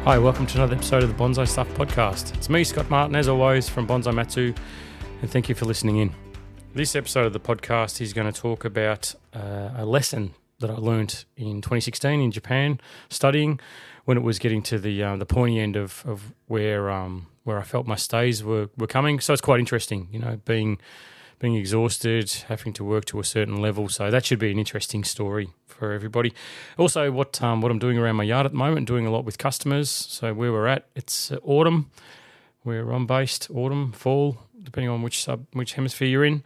Hi, welcome to another episode of the Bonsai Stuff podcast. It's me, Scott Martin, as always, from Bonsai Matsu, and thank you for listening in. This episode of the podcast is going to talk about a lesson that I learnt in 2016 in Japan, studying when it was getting to the pointy end of where I felt my stays were coming. So it's quite interesting, being exhausted, having to work to a certain level. So that should be an interesting story for everybody. Also, what I'm doing around my yard at the moment, doing a lot with customers. So where we're at, it's autumn, where I'm based, autumn, fall, depending on which hemisphere you're in.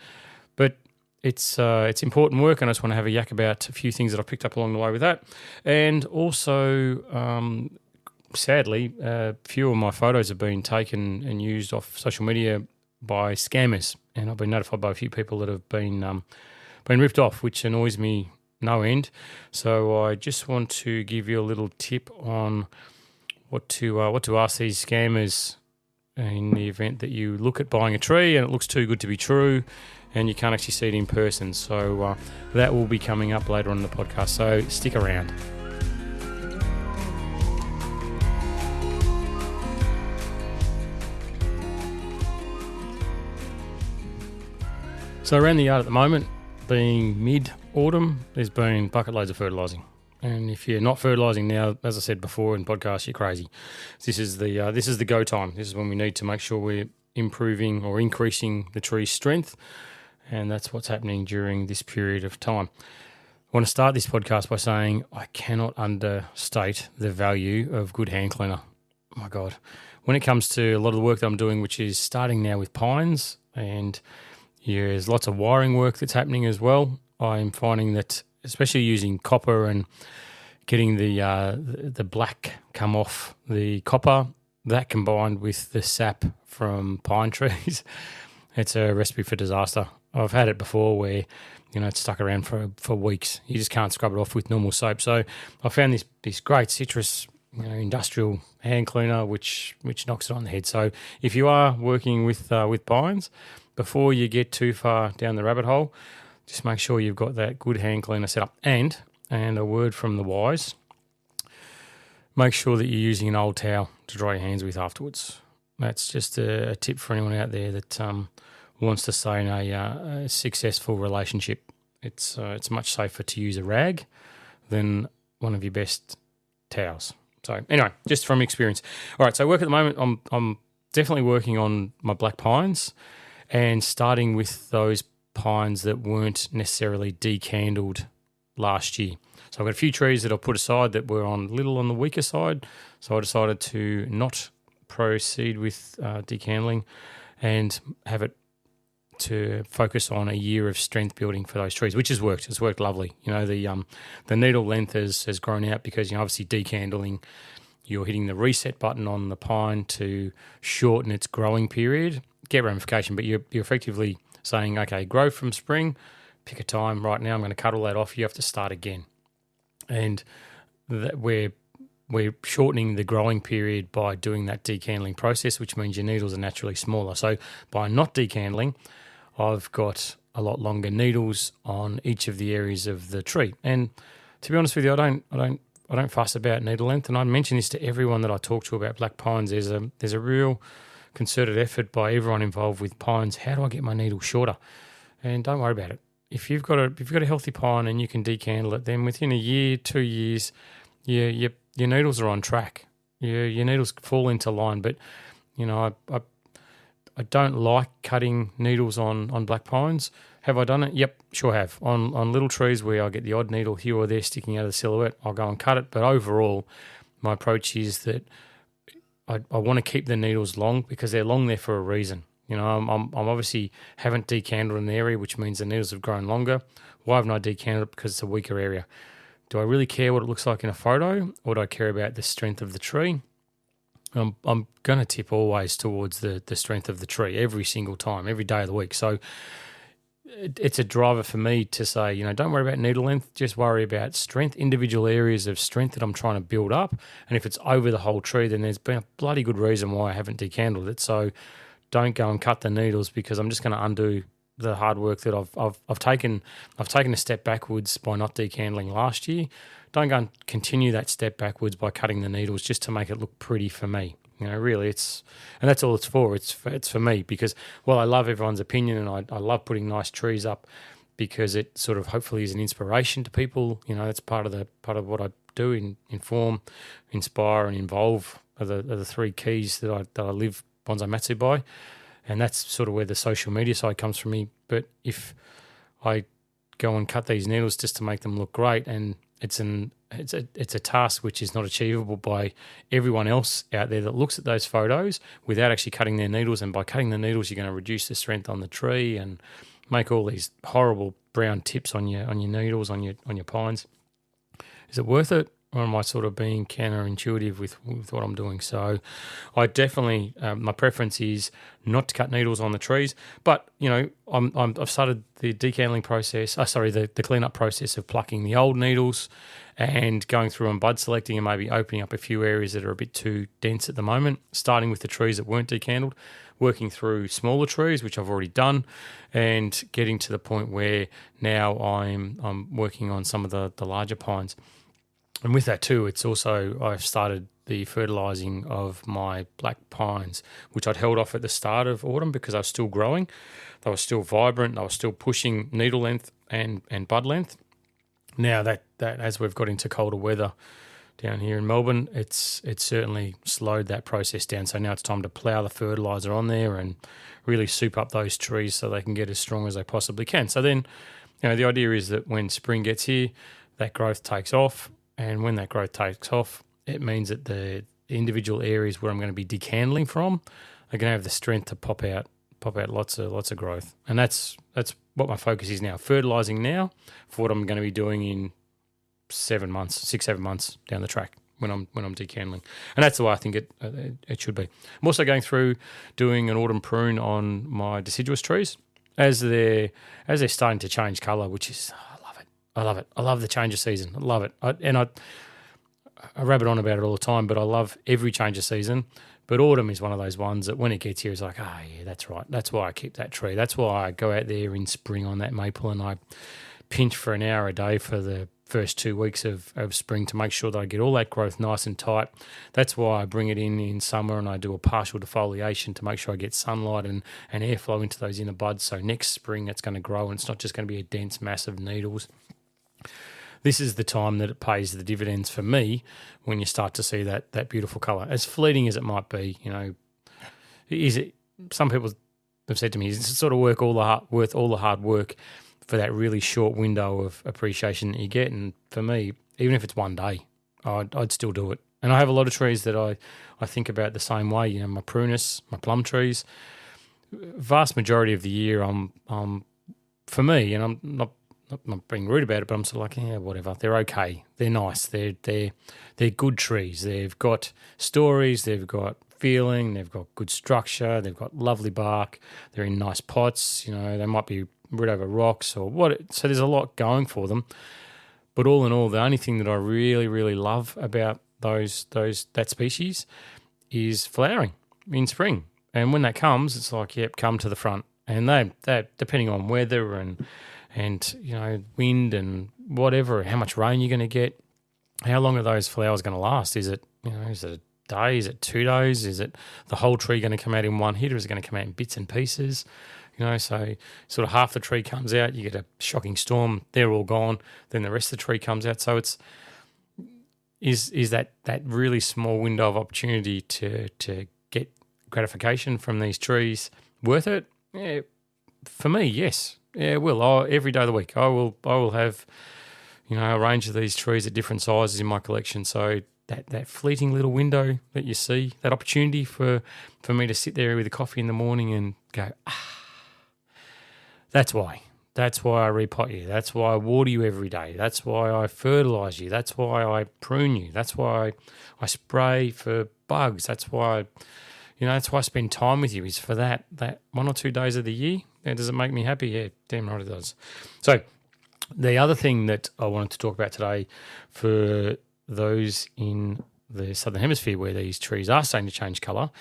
But it's important work, and I just want to have a yak about a few things that I've picked up along the way with that. And also, sadly, a few of my photos have been taken and used off social media by scammers, and I've been notified by a few people that have been ripped off, which annoys me no end. So I just want to give you a little tip on what to ask these scammers in the event that you look at buying a tree and it looks too good to be true and you can't actually see it in person. So that will be coming up later on in the podcast, so stick around. So around the yard at the moment, being mid-autumn, there's been bucket loads of fertilising. And if you're not fertilising now, as I said before in podcasts, you're crazy. This is the go time. This is when we need to make sure we're improving or increasing the tree's strength, and that's what's happening during this period of time. I want to start this podcast by saying I cannot understate the value of good hand cleaner. Oh my God. When it comes to a lot of the work that I'm doing, which is starting now with pines, and there's lots of wiring work that's happening as well, I'm finding that, especially using copper and getting the black come off the copper, that combined with the sap from pine trees, it's a recipe for disaster. I've had it before where, it's stuck around for weeks. You just can't scrub it off with normal soap. So I found this great citrus, industrial hand cleaner, which knocks it on the head. So if you are working with pines, before you get too far down the rabbit hole, just make sure you've got that good hand cleaner set up. And a word from the wise, make sure that you're using an old towel to dry your hands with afterwards. That's just a tip for anyone out there that wants to stay in a successful relationship. It's much safer to use a rag than one of your best towels. So anyway, just from experience. All right, so work at the moment, I'm definitely working on my black pines and starting with those pines that weren't necessarily decandled last year. So I've got a few trees that I've put aside that were a little on the weaker side, so I decided to not proceed with decandling and have it to focus on a year of strength building for those trees, which has worked. It's worked lovely. The needle length has grown out because obviously decandling, you're hitting the reset button on the pine to shorten its growing period, get ramification, but you're effectively saying, okay, grow from spring, pick a time. Right now I'm going to cut all that off. You have to start again. And we're shortening the growing period by doing that decandling process, which means your needles are naturally smaller. So by not decandling, I've got a lot longer needles on each of the areas of the tree. And to be honest with you, I don't fuss about needle length. And I mention this to everyone that I talk to about black pines. There's a real concerted effort by everyone involved with pines. How do I get my needle shorter? And don't worry about it. If you've got a healthy pine and you can decandle it, then within a year, 2 years, your needles are on track. Your needles fall into line. But I don't like cutting needles on black pines. Have I done it? Yep, sure have. On little trees where I get the odd needle here or there sticking out of the silhouette, I'll go and cut it. But overall, my approach is that I want to keep the needles long because they're long there for a reason. I'm obviously haven't decandled an area, which means the needles have grown longer. Why haven't I decandled it? Because it's a weaker area. Do I really care what it looks like in a photo, or do I care about the strength of the tree? I'm going to tip always towards the strength of the tree every single time, every day of the week. So it's a driver for me to say, don't worry about needle length, just worry about strength, individual areas of strength that I'm trying to build up. And if it's over the whole tree, then there's been a bloody good reason why I haven't decandled it. So don't go and cut the needles because I'm just going to undo the hard work that I've taken a step backwards by not decandling last year don't go and continue that step backwards by cutting the needles just to make it look pretty for me. Really, and that's all it's for. It's for me, because while I love everyone's opinion and I love putting nice trees up, because it sort of hopefully is an inspiration to people. That's part of what I do, inform, inspire, and involve are the three keys that I live Bonsai Matsu by, and that's sort of where the social media side comes from me. But if I go and cut these needles just to make them look great, and it's a task which is not achievable by everyone else out there that looks at those photos without actually cutting their needles. And by cutting the needles, you're going to reduce the strength on the tree and make all these horrible brown tips on your needles on your pines. Is it worth it, or am I sort of being counterintuitive with what I'm doing? So, I definitely my preference is not to cut needles on the trees. But I've started the decandling process. The cleanup process of plucking the old needles and going through and bud selecting and maybe opening up a few areas that are a bit too dense at the moment. Starting with the trees that weren't decandled, working through smaller trees, which I've already done, and getting to the point where now I'm working on some of the larger pines. And with that too, it's also I've started the fertilising of my black pines, which I'd held off at the start of autumn because I was still growing. They were still vibrant. They were still pushing needle length and bud length. Now that as we've got into colder weather down here in Melbourne, it's certainly slowed that process down. So now it's time to plough the fertiliser on there and really soup up those trees so they can get as strong as they possibly can. So then, the idea is that when spring gets here, that growth takes off. And when that growth takes off, it means that the individual areas where I'm going to be decandling from are going to have the strength to pop out lots of growth. And that's what my focus is now. Fertilising now for what I'm going to be doing in 7 months down the track when I'm decandling. And that's the way I think it should be. I'm also going through doing an autumn prune on my deciduous trees as they're starting to change colour, which is I love it. I love the change of season. I love it. I rabbit on about it all the time, but I love every change of season. But autumn is one of those ones that when it gets here, it's like, yeah, that's right. That's why I keep that tree. That's why I go out there in spring on that maple and I pinch for an hour a day for the first 2 weeks of spring to make sure that I get all that growth nice and tight. That's why I bring it in summer and I do a partial defoliation to make sure I get sunlight and airflow into those inner buds. So next spring it's going to grow and it's not just going to be a dense mass of needles. This is the time that it pays the dividends for me when you start to see that beautiful colour. As fleeting as it might be, is it? Some people have said to me, is it sort of worth all the hard work for that really short window of appreciation that you get? And for me, even if it's one day, I'd still do it. And I have a lot of trees that I think about the same way. My prunus, my plum trees. Vast majority of the year, for me, and I'm not being rude about it, but I'm sort of like, yeah, whatever. They're okay. They're nice. They're good trees. They've got stories. They've got feeling. They've got good structure. They've got lovely bark. They're in nice pots. They might be rid over rocks or what. So there's a lot going for them. But all in all, the only thing that I really, really love about that species is flowering in spring. And when that comes, it's like, yep, come to the front. And they depending on weather and wind and whatever, how much rain you're going to get, how long are those flowers going to last? Is it a day? Is it 2 days? Is it the whole tree going to come out in one hit, or is it going to come out in bits and pieces? So sort of half the tree comes out, you get a shocking storm, they're all gone, then the rest of the tree comes out. So is that really small window of opportunity to get gratification from these trees worth it? Yeah, for me, yes. Yeah, it will. Every day of the week, I will have, a range of these trees at different sizes in my collection. So that fleeting little window that you see, that opportunity for me to sit there with a coffee in the morning and go, that's why. That's why I repot you. That's why I water you every day. That's why I fertilise you. That's why I prune you. That's why I spray for bugs. That's why, that's why I spend time with you, is for that 1 or 2 days of the year. Does it make me happy? Yeah, damn right it does. So the other thing that I wanted to talk about today for those in the Southern Hemisphere where these trees are starting to change colour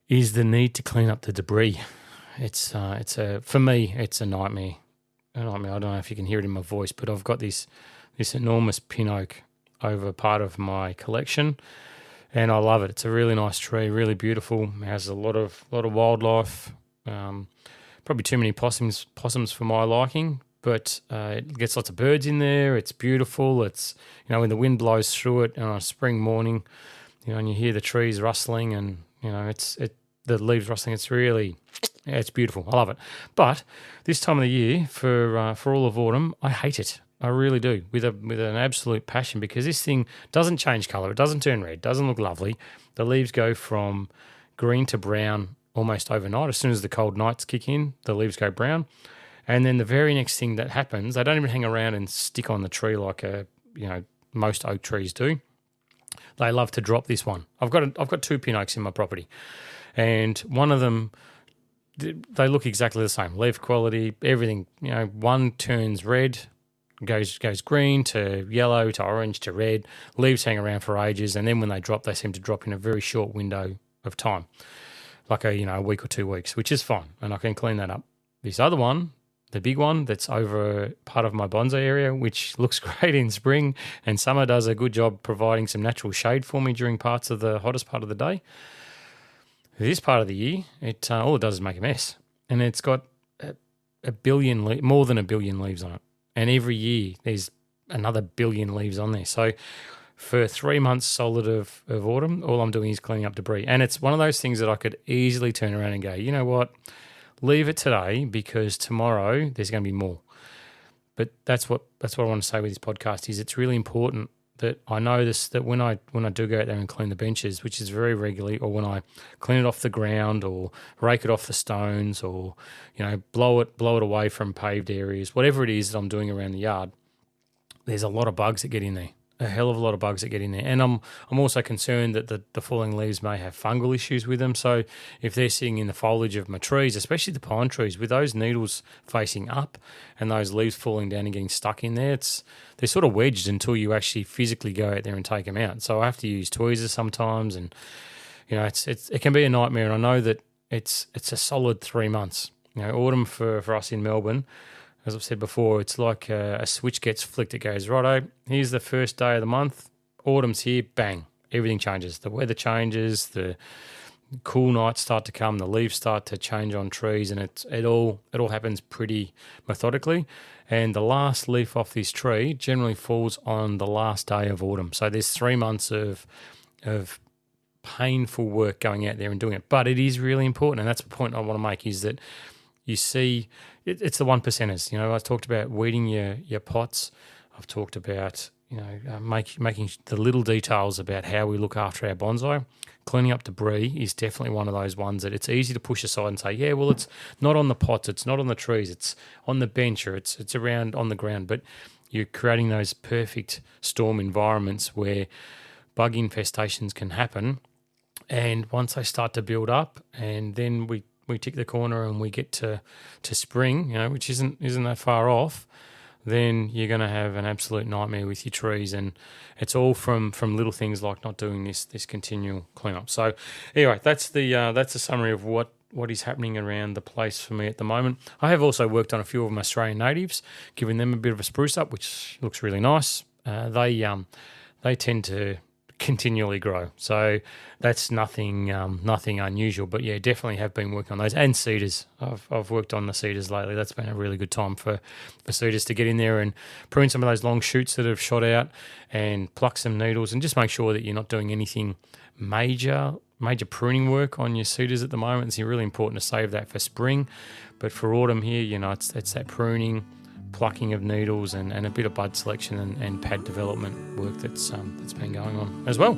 is the need to clean up the debris. For me, it's a nightmare. I don't know if you can hear it in my voice, but I've got this this enormous pin oak over part of my collection, and I love it. It's a really nice tree, really beautiful. It has a lot of wildlife. Probably too many possums for my liking, but it gets lots of birds in there. It's beautiful. It's, when the wind blows through it, and on a spring morning, and you hear the trees rustling, and the leaves rustling. It's really, it's beautiful. I love it. But this time of the year, for all of autumn, I hate it. I really do, with an absolute passion, because this thing doesn't change colour. It doesn't turn red. Doesn't look lovely. The leaves go from green to brown almost overnight. As soon as the cold nights kick in, the leaves go brown. And then the very next thing that happens, they don't even hang around and stick on the tree like most oak trees do. They love to drop this one. I've got 2 pin oaks in my property, and one of them, they look exactly the same. Leaf quality, everything. One turns red, goes green to yellow to orange to red. Leaves hang around for ages, and then when they drop, they seem to drop in a very short window of time, like a week or 2 weeks, which is fine, and I can clean that up. This other one, the big one that's over part of my bonsai area, which looks great in spring and summer, does a good job providing some natural shade for me during parts of the hottest part of the day. This part of the year, it all it does is make a mess, and it's got more than a billion leaves on it. And every year there's another billion leaves on there. So for 3 months solid of autumn, all I'm doing is cleaning up debris. And it's one of those things that I could easily turn around and go, you know what, leave it today, because tomorrow there's going to be more. But that's what I want to say with this podcast is it's really important that I know this, that when I do go out there and clean the benches, which is very regularly, or when I clean it off the ground or rake it off the stones, or blow it away from paved areas, whatever it is that I'm doing around the yard, there's a lot of bugs that get in there. A hell of a lot of bugs that get in there. And I'm also concerned that the falling leaves may have fungal issues with them. So if they're sitting in the foliage of my trees, especially the pine trees, with those needles facing up and those leaves falling down and getting stuck in there, they're sort of wedged until you actually physically go out there and take them out. So I have to use tweezers sometimes, and it can be a nightmare. And I know that it's a solid 3 months. Autumn for us in Melbourne, as I've said before, it's like a switch gets flicked. It goes, righto, here's the first day of the month. Autumn's here, bang, everything changes. The weather changes, the cool nights start to come, the leaves start to change on trees, and it all happens pretty methodically. And the last leaf off this tree generally falls on the last day of autumn. So there's 3 months of painful work going out there and doing it. But it is really important, and that's the point I want to make, is that you see, it's the 1%ers. I talked about weeding your pots. I've talked about making the little details about how we look after our bonsai. Cleaning up debris is definitely one of those ones that it's easy to push aside and say, yeah, well, it's not on the pots, it's not on the trees, it's on the bench, or it's around on the ground. But you're creating those perfect storm environments where bug infestations can happen. And once they start to build up, and then we tick the corner and we get to spring, which isn't that far off, then you're going to have an absolute nightmare with your trees. And it's all from little things like not doing this continual cleanup. So anyway, that's the summary of what is happening around the place for me at the moment. I have also worked on a few of my Australian natives, giving them a bit of a spruce up, which looks really nice. They tend to continually grow, so that's nothing unusual. But yeah, definitely have been working on those, and cedars. I've worked on the cedars lately. That's been a really good time for cedars to get in there and prune some of those long shoots that have shot out, and pluck some needles, and just make sure that you're not doing anything major pruning work on your cedars at the moment. It's really important to save that for spring, but for autumn here, it's that pruning, plucking of needles, and a bit of bud selection and pad development work that's been going on as well.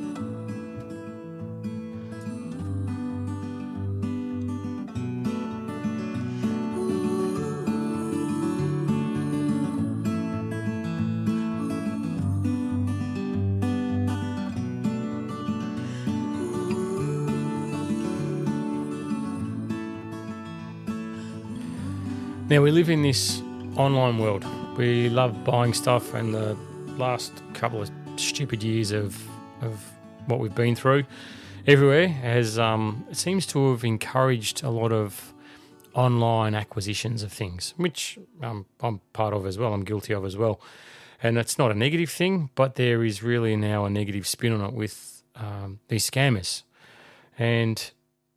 Now, we live in this online world. We love buying stuff, and the last couple of stupid years of what we've been through everywhere has it seems to have encouraged a lot of online acquisitions of things, which I'm part of as well. I'm guilty of as well. And it's not a negative thing, but there is really now a negative spin on it with these scammers. And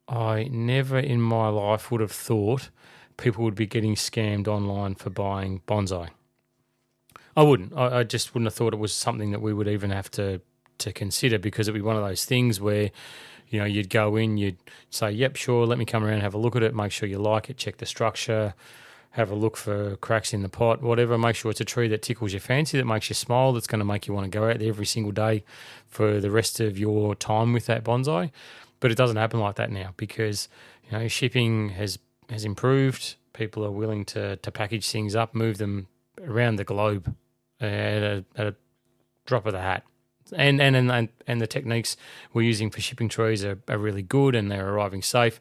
I never in my life would have thought people would be getting scammed online for buying bonsai. I wouldn't. I just wouldn't have thought it was something that we would even have to consider, because it'd be one of those things where, you'd go in, you'd say, yep, sure, let me come around and have a look at it, make sure you like it, check the structure, have a look for cracks in the pot, whatever, make sure it's a tree that tickles your fancy, that makes you smile, that's going to make you want to go out there every single day for the rest of your time with that bonsai. But it doesn't happen like that now, because, shipping has improved. People are willing to package things up, move them around the globe at a drop of the hat. And the techniques we're using for shipping trees are really good, and they're arriving safe.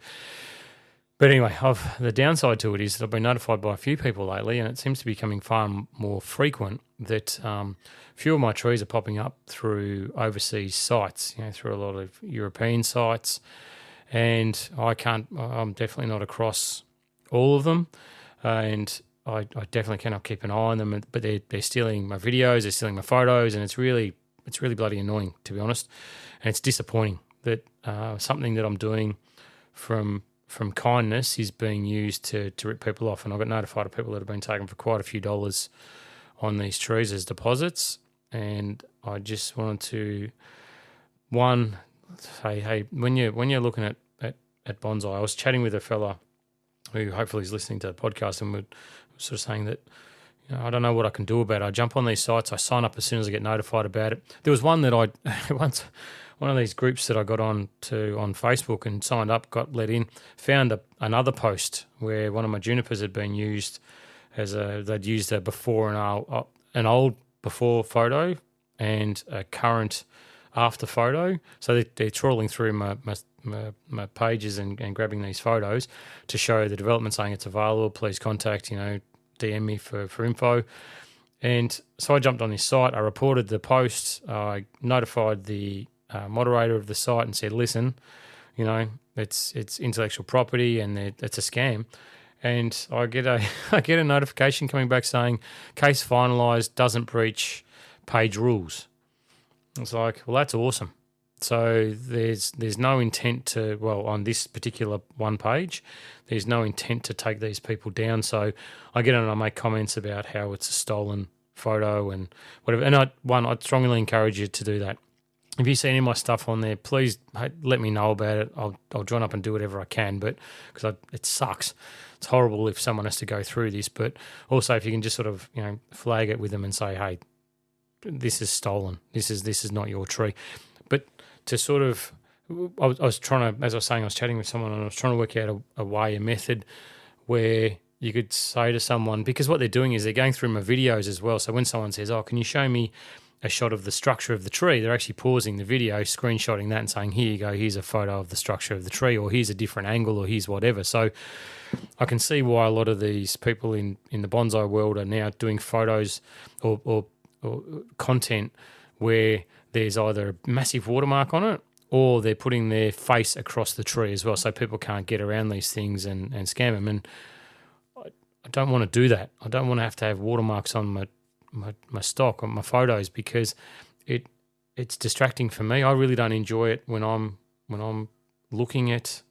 But anyway, the downside to it is that I've been notified by a few people lately, and it seems to be becoming far more frequent, that a few of my trees are popping up through overseas sites, through a lot of European sites, and I'm definitely not across all of them, and I definitely cannot keep an eye on them, but they're stealing my videos, they're stealing my photos, and it's really bloody annoying, to be honest. And it's disappointing that something that I'm doing from kindness is being used to rip people off. And I got notified of people that have been taken for quite a few dollars on these trees as deposits. And I just wanted to, say, hey, when you're looking at bonsai, I was chatting with a fella who hopefully is listening to the podcast, and we're sort of saying that, I don't know what I can do about it. I jump on these sites, I sign up as soon as I get notified about it. There was one that one of these groups that I got on Facebook and signed up, got let in, found another post where one of my junipers had been used they'd used a before and an old before photo and a current after photo. So they're trawling through my pages and grabbing these photos to show the development, saying it's available, please contact, DM me for info. And so I jumped on this site, I reported the post, I notified the moderator of the site and said, listen, it's intellectual property and it's a scam. And I get a notification coming back saying, case finalised, doesn't breach page rules. It's like, well, that's awesome. So there's no intent to, on this particular one page, there's no intent to take these people down. So I get on and I make comments about how it's a stolen photo and whatever. And I'd strongly encourage you to do that. If you see any of my stuff on there, please let me know about it. I'll join up and do whatever I can, but because it sucks. It's horrible if someone has to go through this, but also if you can just sort of, flag it with them and say, hey, this is stolen. This is not your tree. But to sort of, I was trying to, as I was saying, I was chatting with someone and I was trying to work out a method where you could say to someone, because what they're doing is they're going through my videos as well. So when someone says, can you show me a shot of the structure of the tree, they're actually pausing the video, screenshotting that and saying, here you go, here's a photo of the structure of the tree, or here's a different angle, or here's whatever. So I can see why a lot of these people in the bonsai world are now doing photos or content where there's either a massive watermark on it or they're putting their face across the tree as well, so people can't get around these things and scam them. And I don't want to do that. I don't want to have watermarks on my stock, on my photos, because it's distracting for me. I really don't enjoy it when I'm looking at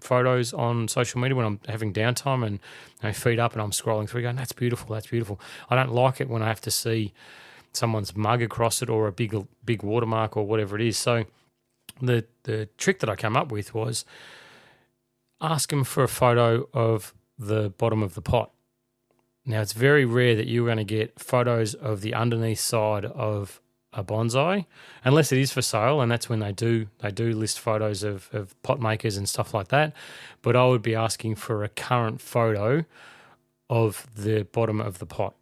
photos on social media, when I'm having downtime and feed up and I'm scrolling through going, that's beautiful, that's beautiful. I don't like it when I have to see someone's mug across it or a big watermark or whatever it is. So the trick that I came up with was ask them for a photo of the bottom of the pot. Now, it's very rare that you're going to get photos of the underneath side of a bonsai, unless it is for sale, and that's when they do list photos of pot makers and stuff like that. But I would be asking for a current photo of the bottom of the pot.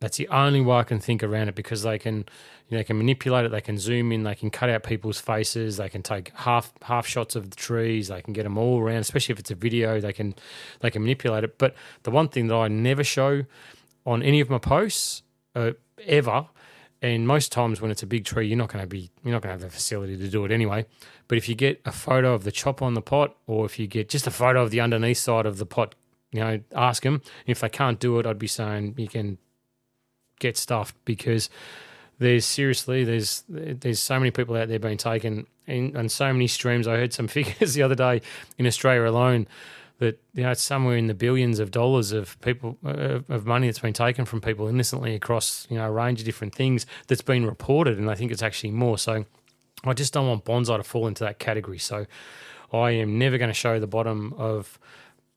That's the only way I can think around it, because they can manipulate it, they can zoom in, they can cut out people's faces, they can take half shots of the trees, they can get them all around, especially if it's a video, they can manipulate it. But the one thing that I never show on any of my posts ever, and most times when it's a big tree, you're not going to have the facility to do it anyway. But if you get a photo of the chop on the pot, or if you get just a photo of the underneath side of the pot, ask them. If they can't do it, I'd be saying you can get stuffed, because there's so many people out there being taken and so many streams. I heard some figures the other day in Australia alone that it's somewhere in the billions of dollars of people of money that's been taken from people innocently across a range of different things that's been reported, and I think it's actually more. So I just don't want bonsai to fall into that category. So I am never going to show the bottom of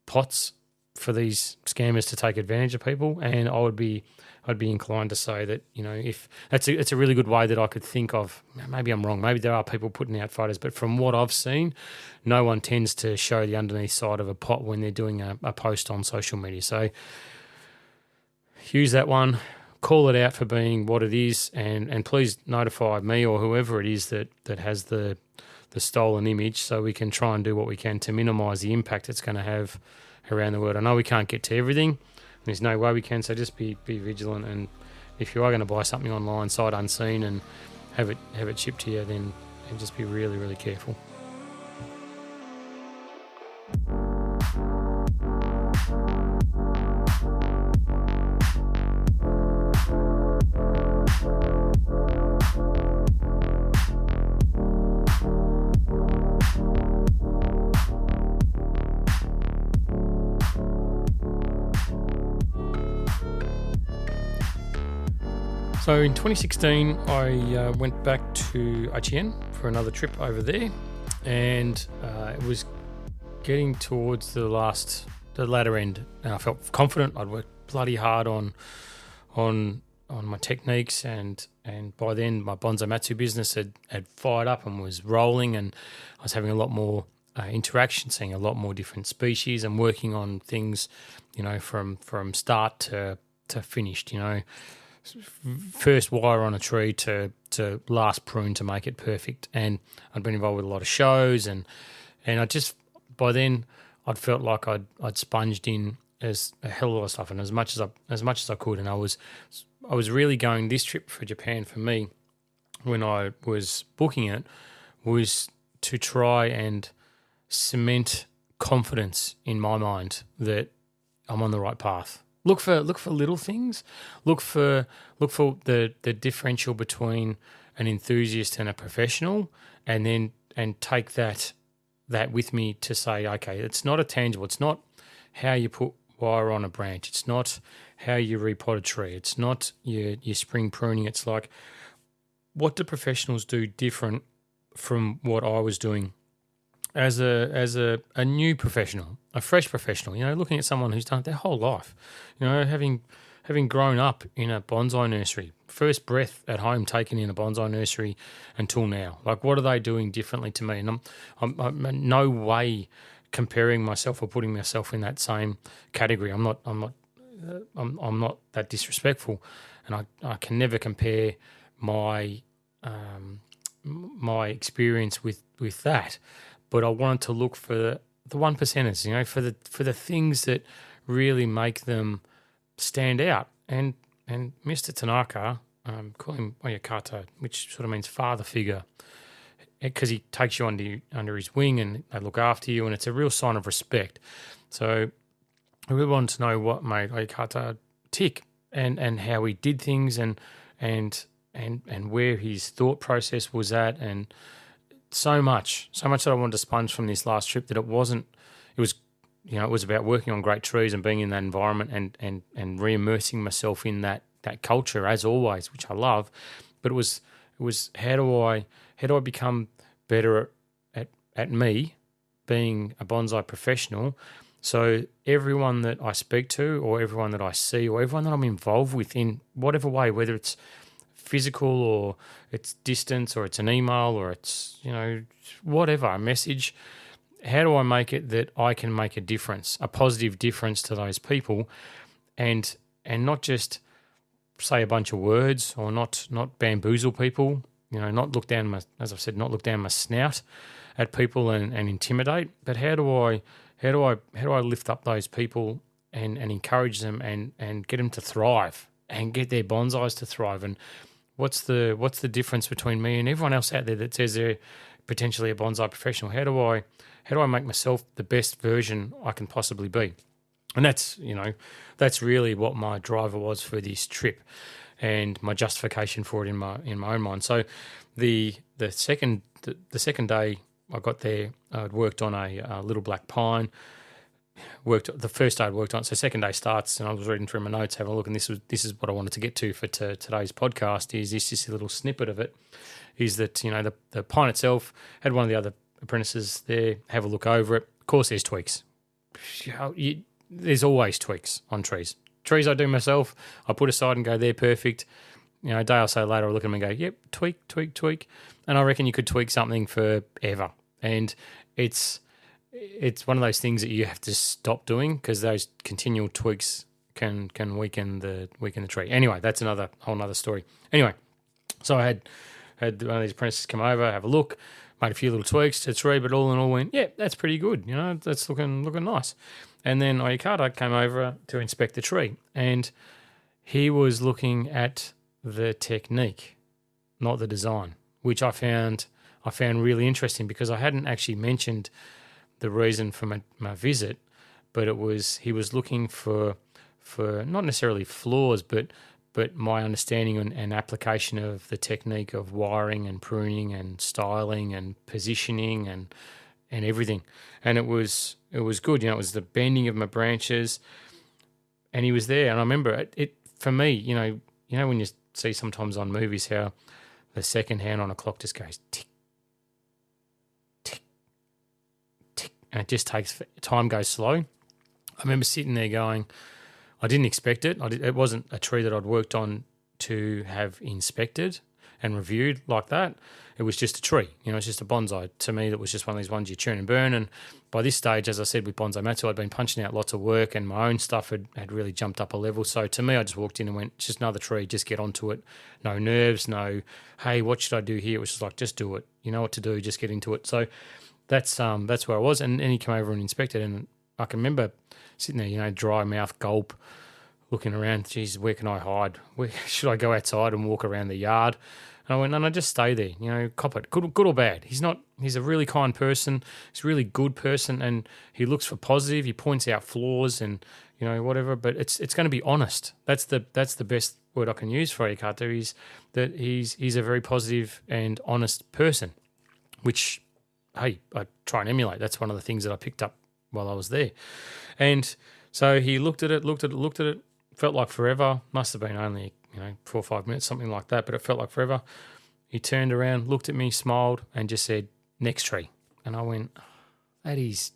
pots for these scammers to take advantage of people, and I'd be inclined to say that if it's a really good way that I could think of. Maybe I'm wrong. Maybe there are people putting out photos, but from what I've seen, no one tends to show the underneath side of a pot when they're doing a post on social media. So use that one, call it out for being what it is, and please notify me or whoever it is that has the stolen image, so we can try and do what we can to minimise the impact it's going to have around the world. I know we can't get to everything. There's no way we can, so just be vigilant. And if you are going to buy something online, sight unseen, and have it shipped to you, then just be really, really careful. So in 2016, I went back to Atienne for another trip over there, and it was getting towards the latter end, and I felt confident. I'd worked bloody hard on my techniques, and by then my Bonsai Matsu business had fired up and was rolling, and I was having a lot more interaction, seeing a lot more different species, and working on things, from start to finished, first wire on a tree to last prune to make it perfect. And I'd been involved with a lot of shows, and I just, by then I'd felt like I'd sponged in as a hell of a lot of stuff, and as much as I could. And I was really going, this trip for Japan for me, when I was booking it, was to try and cement confidence in my mind that I'm on the right path. Look for little things. Look for the differential between an enthusiast and a professional, and take that with me to say, okay, it's not a tangible. It's not how you put wire on a branch. It's not how you repot a tree. It's not your spring pruning. It's like, what do professionals do different from what I was doing as a new professional, a fresh professional, looking at someone who's done it their whole life, having grown up in a bonsai nursery, first breath at home taken in a bonsai nursery until now. Like, what are they doing differently to me? And I'm in no way comparing myself or putting myself in that same category. I'm not that disrespectful, and I can never compare my experience with that. But I wanted to look for the one percenters, for the things that really make them stand out. And Mr. Tanaka, call him Oyakata, which sort of means father figure, because he takes you under his wing and they look after you, and it's a real sign of respect. So I really wanted to know what made Oyakata tick, and how he did things, and where his thought process was at, and so much that I wanted to sponge from this last trip, that it was about working on great trees and being in that environment and re-immersing myself in that culture, as always, which I love. But it was how do I become better at me being a bonsai professional, so everyone that I speak to, or everyone that I see, or everyone that I'm involved with in whatever way, whether it's physical or it's distance or it's an email or it's whatever, a message, how do I make it that I can make a difference, a positive difference to those people, and not just say a bunch of words, or not bamboozle people, not look down my snout at people and intimidate, but how do I lift up those people and encourage them and get them to thrive and get their bonsais to thrive? And what's the difference between me and everyone else out there that says they're potentially a bonsai professional? How do I make myself the best version I can possibly be? And that's really what my driver was for this trip. and my justification for it in my own mind. So the second day I got there, I'd worked on a little black pine. The first day I'd worked on it. So second day starts, and I was reading through my notes, having a look, and this is what I wanted to get to for today's podcast. Is this just a little snippet of it? Is that the pine itself, had one of the other apprentices there have a look over it. Of course, there's tweaks. There's always tweaks on trees. Trees I do myself, I put aside and go, they're perfect. A day or so later, I look at them and go, yep, tweak. And I reckon you could tweak something forever. And it's one of those things that you have to stop doing, because those continual tweaks can weaken the tree. Anyway, that's a whole nother story. Anyway, so I had one of these apprentices come over, have a look, made a few little tweaks to the tree, but all in all went, yeah, that's pretty good. That's looking nice. And then Oyakata came over to inspect the tree, and he was looking at the technique, not the design, which I found really interesting, because I hadn't actually mentioned the reason for my visit, but he was looking for not necessarily flaws, but my understanding and application of the technique of wiring and pruning and styling and positioning and everything. And it was good. It was the bending of my branches, and he was there. And I remember it for me, when you see sometimes on movies how the second hand on a clock just goes tick, tick, tick, and it just takes, time goes slow. I remember sitting there going, I didn't expect it. It wasn't a tree that I'd worked on to have inspected and reviewed like that. It was just a tree. It's just a bonsai. To me, that was just one of these ones you churn and burn. And by this stage, as I said, with Bonsai Matsu, I'd been punching out lots of work, and my own stuff had really jumped up a level. So to me, I just walked in and went, it's just another tree, just get onto it. No nerves, no, hey, what should I do here? It was just like, just do it. You know what to do, just get into it. So that's where I was. And he came over and inspected, and I can remember sitting there, dry mouth, gulp, looking around, geez, where can I hide? Where should I go outside and walk around the yard? And I went, no, just stay there, cop it, good or bad. He's a really kind person. He's a really good person, and he looks for positive. He points out flaws and, whatever, but it's going to be honest. That's the best word I can use for Oyakata, is that he's a very positive and honest person, which, hey, I try and emulate. That's one of the things that I picked up while I was there. And so he looked at it, felt like forever. Must have been only 4 or 5 minutes, something like that, but it felt like forever. He turned around, looked at me, smiled, and just said, next tree. And I went, that is,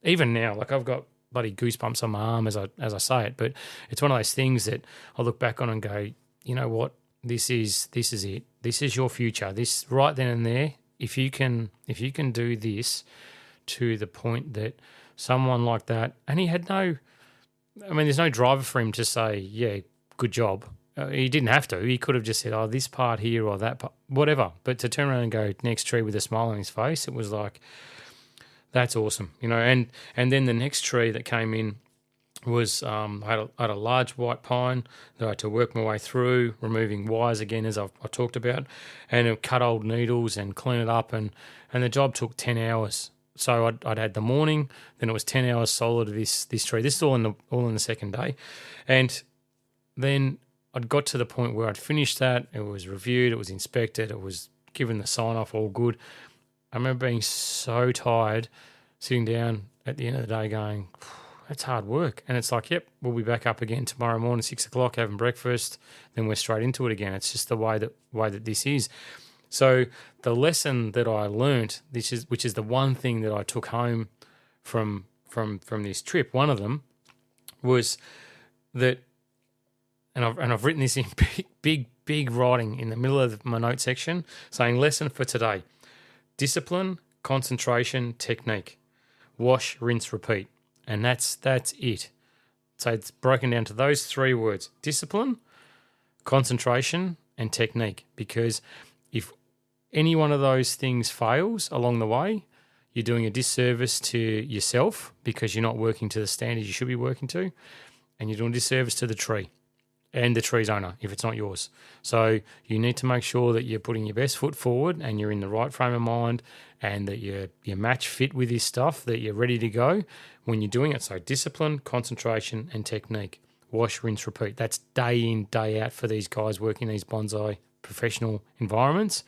even now, like I've got bloody goosebumps on my arm as I say it, but it's one of those things that I look back on and go, you know what, this is it. This is your future. This right then and there, if you can do this to the point that someone like that, and he had there's no driver for him to say, yeah, good job. He didn't have to. He could have just said, oh, this part here or that part, whatever. But to turn around and go next tree with a smile on his face, it was like, that's awesome. And then the next tree that came in was I had a large white pine that I had to work my way through, removing wires again, as I talked about, and cut old needles and clean it up. And the job took 10 hours. So I'd had the morning, then it was 10 hours solid of this tree. This is all in the second day. And then I'd got to the point where I'd finished that. It was reviewed, it was inspected, it was given the sign-off, all good. I remember being so tired, sitting down at the end of the day going, that's hard work. And it's like, yep, we'll be back up again tomorrow morning, 6 o'clock, having breakfast, then we're straight into it again. It's just the way that this is. So the lesson that I learnt, which is the one thing that I took home from this trip, one of them was that, and I've written this in big writing in the middle of my note section, saying lesson for today: discipline, concentration, technique. Wash, rinse, repeat. And that's it. So it's broken down to those 3 words: discipline, concentration, and technique. Because if any one of those things fails along the way, you're doing a disservice to yourself, because you're not working to the standards you should be working to, and you're doing a disservice to the tree and the tree's owner if it's not yours. So you need to make sure that you're putting your best foot forward and you're in the right frame of mind, and that you're match fit with this stuff, that you're ready to go when you're doing it. So discipline, concentration, and technique. wash, rinse, repeat. That's day in, day out for these guys working in these bonsai professional environments.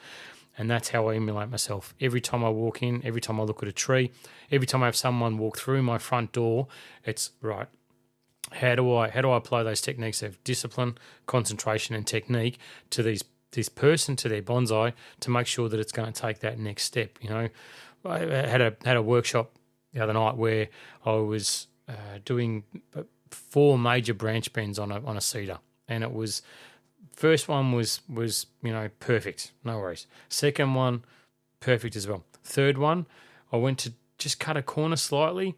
And that's how I emulate myself. Every time I walk in, every time I look at a tree, every time I have someone walk through my front door, it's right. How do I apply those techniques of discipline, concentration, and technique to this person, to their bonsai, to make sure that it's going to take that next step? You know, I had a workshop the other night where I was doing 4 major branch bends on a cedar, and it was. First one was perfect, no worries. Second one, perfect as well. Third one, I went to just cut a corner slightly,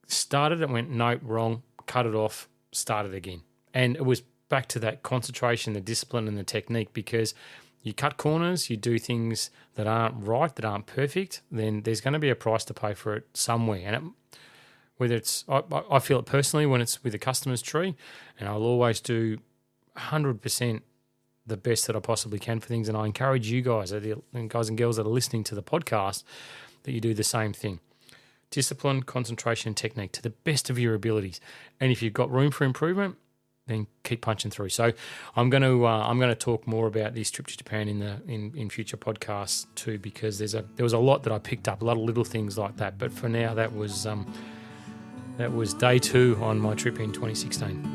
started it, went, nope, wrong, cut it off, started again. And it was back to that concentration, the discipline and the technique, because you cut corners, you do things that aren't right, that aren't perfect, then there's going to be a price to pay for it somewhere. And whether it's, I feel it personally when it's with a customer's tree, and I'll always do 100% the best that I possibly can for things. And I encourage you guys and girls that are listening to the podcast that you do the same thing. Discipline, concentration, and technique to the best of your abilities. And if you've got room for improvement, then keep punching through. So I'm going to talk more about this trip to Japan in future podcasts too, because there was a lot that I picked up, a lot of little things like that. But for now, that was day 2 on my trip in 2016.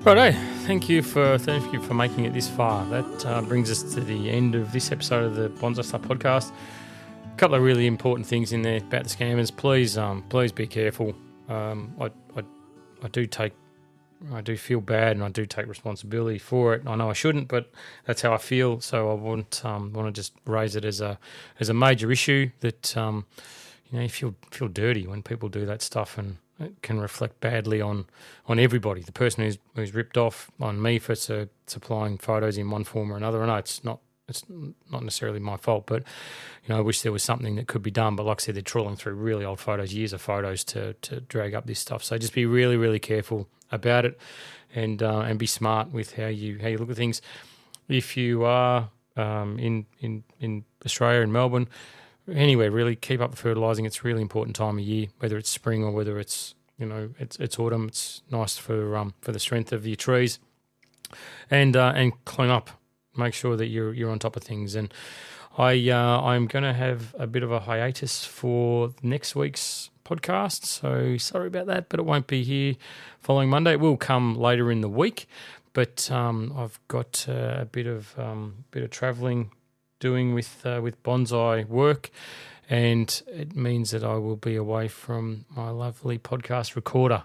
Righto, thank you for making it this far. That brings us to the end of this episode of the Bonsai Stuff podcast. A couple of really important things in there about the scammers. Please be careful. I do feel bad, and I do take responsibility for it. I know I shouldn't, but that's how I feel. So I want to just raise it as a major issue that you feel dirty when people do that stuff, and it can reflect badly on everybody. The person who's ripped off, on me for supplying photos in one form or another. I know it's not necessarily my fault, but I wish there was something that could be done. But like I said, they're trawling through really old photos, years of photos to drag up this stuff. So just be really, really careful about it, and be smart with how you look at things. If you are in Australia, in Melbourne, anywhere really, keep up the fertilising. It's a really important time of year, whether it's spring or whether it's it's autumn. It's nice for the strength of your trees, and clean up. Make sure that you're on top of things. And I'm going to have a bit of a hiatus for next week's podcast, so sorry about that, but it won't be here following Monday. It will come later in the week, but I've got a bit of travelling doing with bonsai work, and it means that I will be away from my lovely podcast recorder.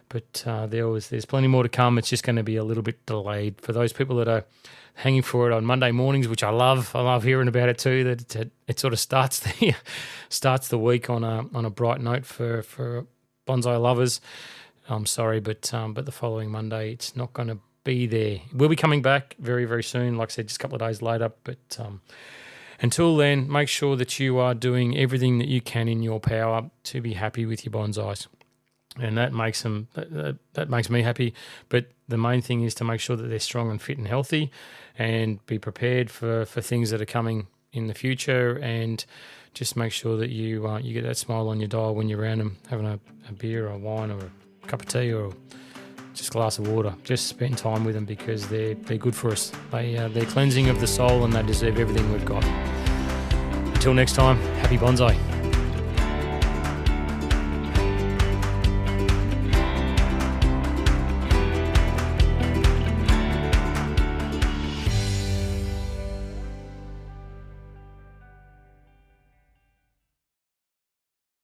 But there's plenty more to come. It's just going to be a little bit delayed for those people that are hanging for it on Monday mornings, which I love. I love hearing about it too. That it sort of starts the week on a bright note for bonsai lovers. I'm sorry, but the following Monday it's not going to be there. We'll be coming back very, very soon. Like I said, just a couple of days later. But until then, make sure that you are doing everything that you can in your power to be happy with your bonsais. And that makes that makes me happy. But the main thing is to make sure that they're strong and fit and healthy, and be prepared for things that are coming in the future. And just make sure that you get that smile on your dial when you're around them, having a beer or a wine or a cup of tea or just a glass of water. Just spend time with them, because they're good for us. They're cleansing of the soul, and they deserve everything we've got. Until next time, happy bonsai.